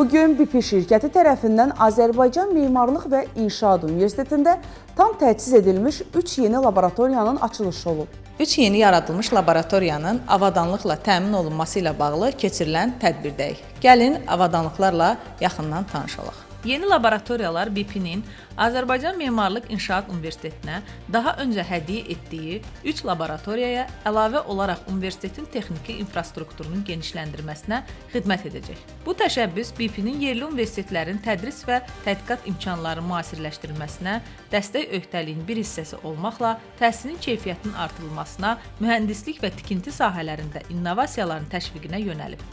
Bugün BP şirkəti tərəfindən Azərbaycan Memarlıq və İnşaat Universitetində tam təchiz edilmiş 3 yeni laboratoriyanın açılışı olub. 3 yeni yaradılmış laboratoriyanın avadanlıqla təmin olunması ilə bağlı keçirilən tədbirdəyik. Gəlin avadanlıqlarla yaxından tanış olaq. Yeni laboratoriyalar BP-nin Azərbaycan Memarlıq İnşaat Universitetinə daha öncə hədiyyə etdiyi 3 laboratoriyaya əlavə olaraq universitetin texniki infrastrukturunun genişləndirməsinə xidmət edəcək. Bu təşəbbüs BP-nin yerli universitetlərin tədris və tədqiqat imkanlarının müasirləşdirilməsinə, dəstək öhdəliyinin bir hissəsi olmaqla təhsilin keyfiyyətinin artırılmasına, mühəndislik və tikinti sahələrində innovasiyaların təşviqinə yönəlib.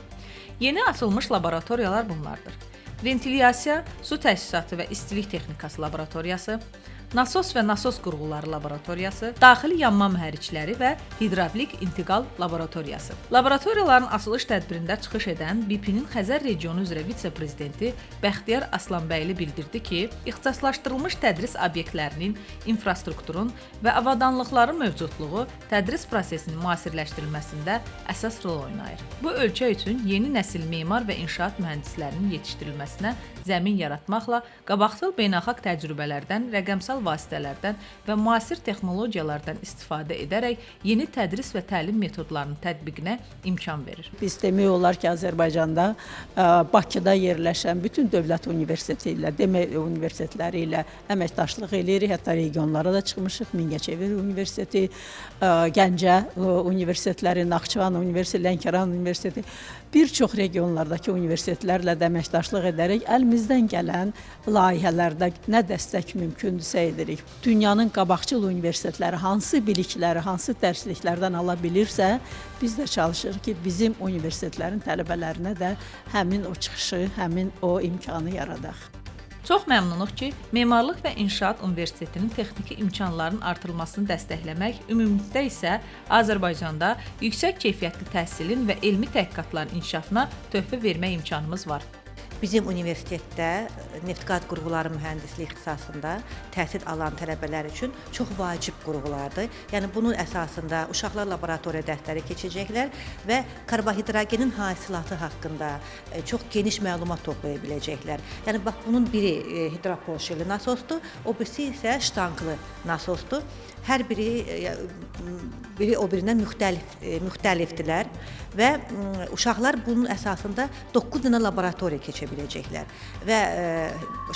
Yeni açılmış laboratoriyalar bunlardır: Ventilyasiya, su təchizatı və istilik texnikası laboratoriyası, nasos və nasos qurğuları laboratoriyası, daxili yanma mühərrikləri və hidravlik intiqal laboratoriyası. Laboratoriyaların açılış tədbirində çıxış edən BP-nin Xəzər regionu üzrə vitse-prezidenti Bəxtiyar Aslanbəyli bildirdi ki, ixtisaslaşdırılmış tədris obyektlərinin, infrastrukturun və avadanlıqların mövcudluğu tədris prosesinin müasirləşdirilməsində əsas rol oynayır. Bu ölkə üçün yeni nəsil memar və inşaat mühəndislərinin yetişdirilməsinə zəmin yaratmaqla qabaqcıl beynəlxalq təcrübələrdən, rəqəmsal vasitələrdən və müasir texnologiyalardan istifadə edərək yeni tədris və təlim metodlarının tətbiqinə imkan verir. Biz demək olar ki, Azərbaycanda Bakıda yerləşən bütün dövlət universitetləri ilə əməkdaşlıq edirik. Hətta regionlara da çıxmışıq. Mingəçevir Universiteti, Gəncə universitetləri, Naxçıvan Universiteti, Lənkəran Universiteti, bir çox regionlardakı universitetlərlə də əməkdaşlıq edərək əlimizdən gələn layihələrdə nə dəstək mümkündürsə edirik. Dünyanın qabaqcıl universitetləri hansı bilikləri, hansı dərsliklərdən ala bilirsə, biz də çalışırıq ki, bizim universitetlərin tələbələrinə də həmin o çıxışı, həmin o imkanı yaradaq. Çox məmnunuq ki, Memarlıq və İnşaat Universitetinin texniki imkanlarının artırılmasını dəstəkləmək, ümumilikdə isə Azərbaycanda yüksək keyfiyyətli təhsilin və elmi təhqiqatların inkişafına töhfə vermək imkanımız var. Bizim universitetdə neft-qaz qurğuları mühəndisliyi ixtisasında təhsil alan tələbələr üçün çox vacib qurğulardır. Yəni bunun əsasında uşaqlar laboratoriya dərsləri keçəcəklər və karbohidrogenin hasilatı haqqında çox geniş məlumat toplaya biləcəklər. Yəni bax bunun biri hidropoşeli nasosdur, o birisi isə ştanklı nasosdur. Hər biri o birindən müxtəlifdirlər və uşaqlar bunun əsasında 9 dənə laboratoriya keçə biləcəklər və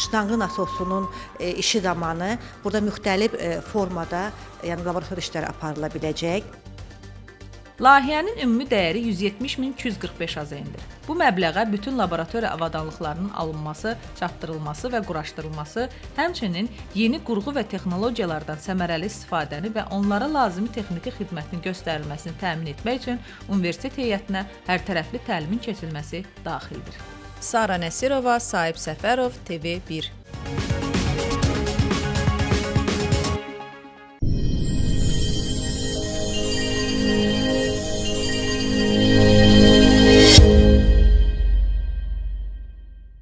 ştanqlı nasosunun işi zamanı burada müxtəlif formada, yəni laboratoriya işləri aparıla biləcək. Layihənin ümumi dəyəri 170.245 AZN-dir. Bu məbləğə bütün laboratoriya avadanlıqlarının alınması, çatdırılması və quraşdırılması, həmçinin yeni qurğu və texnologiyalardan səmərəli istifadəni və onlara lazımi texniki xidmətin göstərilməsini təmin etmək üçün universitet heyətinə hərtərəfli təlimin keçirilməsi daxildir. Sara Nəsirova, Sahib Səfərov, TV1.